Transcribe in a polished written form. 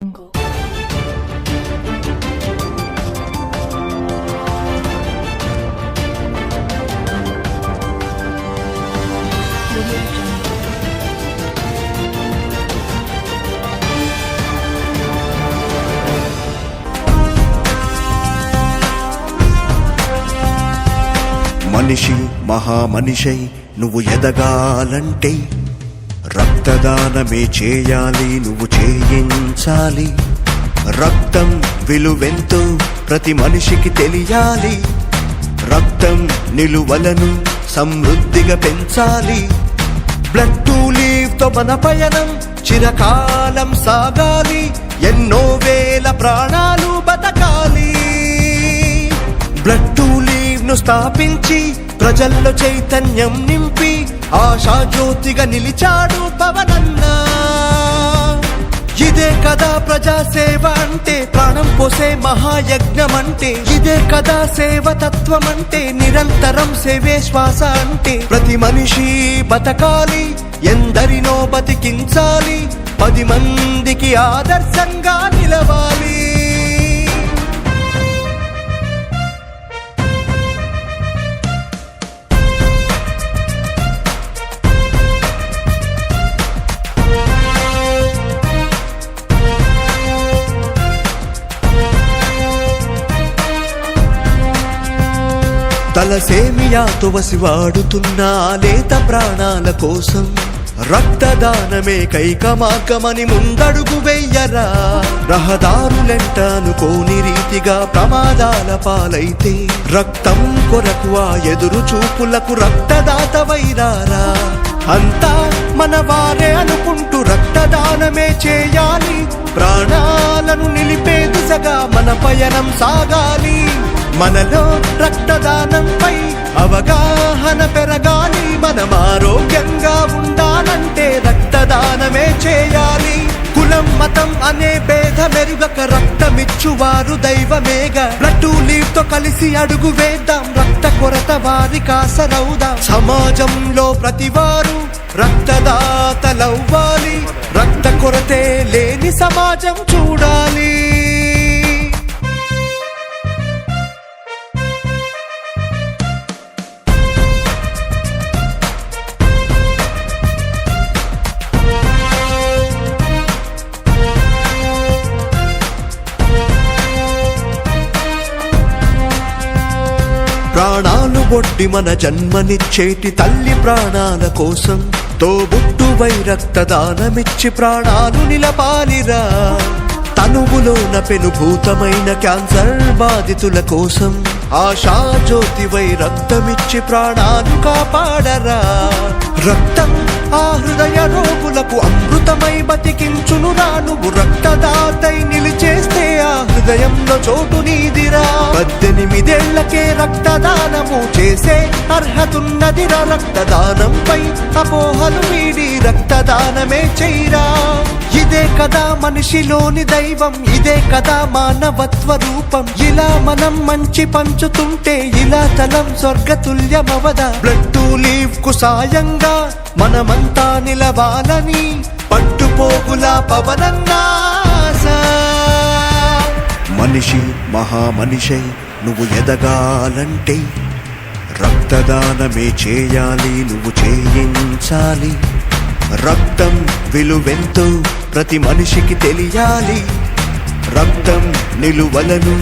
మనిషి మహామనిషై నువ్వు ఎదగాలంటే రక్తదానమే చేయాలి, నువ్వు చేయించాలి. రక్తం విలువెంతో ప్రతి మనిషికి తెలియాలి. రక్తం నిలువలను సమృద్ధిగా పెంచాలి. బ్లడ్ టు లీవ్ తో మన పయనం చిరకాలం సాగాలి. ఎన్నో వేల ప్రాణాలు బతకాలి. బ్లడ్ టు లీవ్ ను స్థాపించి ప్రజల్లో చైతన్యం నింపి ఆశాజ్యోతిగా నిలిచాడు పవనన్న. ఇదే కదా ప్రజాసేవ అంటే, ప్రాణం పోసే మహాయజ్ఞం అంటే. ఇదే కదా సేవతత్వం అంటే, నిరంతరం సేవే శ్వాస అంటే. ప్రతి మనిషి బతకాలి, ఎందరినో బతికించాలి, 10 మందికి ఆదర్శంగా నిలవాలి. తలసేమియాతో వసివాడుతున్న లేత ప్రాణాల కోసం రక్తదానమే కైకమాకమని ముందడుగు వెయ్యరా. రహదారులెంటానుకోని రీతిగా ప్రమాదాల పాలైతే రక్తం కొరకు ఆ ఎదురు చూపులకు రక్తదాత వైరారా. అంతా మన వారే అనుకుంటూ రక్తదానమే చేయాలి. ప్రాణాలను నిలిపే దిశగా మన పయనం సాగాలి. మనలో రక్తదానంపై అవగాహన పెరగాలి. మనం ఆరోగ్యంగా ఉండాలంటే రక్తదానమే చేయాలి. కులం మతం అనే భేదమెరుగక రక్తమిచ్చువారు దైవమేగా. బ్లడ్ టు లీవ్ తో కలిసి అడుగు వేద్దాం, రక్త కొరత వారి కాసరవుదాం. సమాజంలో ప్రతివారు రక్తదాతలవ్వాలి. రక్త కొరతే లేని సమాజం చూడాలి. ప్రాణాలు బొడ్డి మన జన్మనిచ్చేటి తల్లి ప్రాణాల కోసం తోబుట్టువై రక్తదానమిచ్చి ప్రాణాలు నిలపాలిరా. తనువులోన పెనుభూతమైన క్యాన్సర్ బాధితుల కోసం ఆశాజ్యోతివై రక్తమిచ్చి ప్రాణాలు కాపాడరా. రక్తం ఆ హృదయ రోగులకు అమృతమై బతికించునురా. నువ్వు రక్తదాతై నిలిచేస్తే ఆ హృదయంలో చోటు నీదిరా. 18 ఏళ్లకే రక్తదానము చేసే అర్హతున్నదిరా. రక్తదానంపై అపోహలు వీడి రక్తదానమే చెయ్యరా. ఇదే కదా మనిషిలోని దైవం, ఇదే కదా మానవత్వ రూపం. ఇలా మనం మంచి పంచుతుంటే ఇలా తలం స్వర్గతుల్యమవదా. బ్లడ్ టు లీవ్ కు సాయంగా మనమంతా నిలవాలని పట్టుపోగులా పవనన్నా. మనిషి మహామనిషై నువ్వు ఎదగాలంటే రక్తదానమే చేయాలి, నువ్వు చేయించాలి. రక్తం విలువెంతో ప్రతి మనిషికి తెలియాలి. రక్తం నిలువలను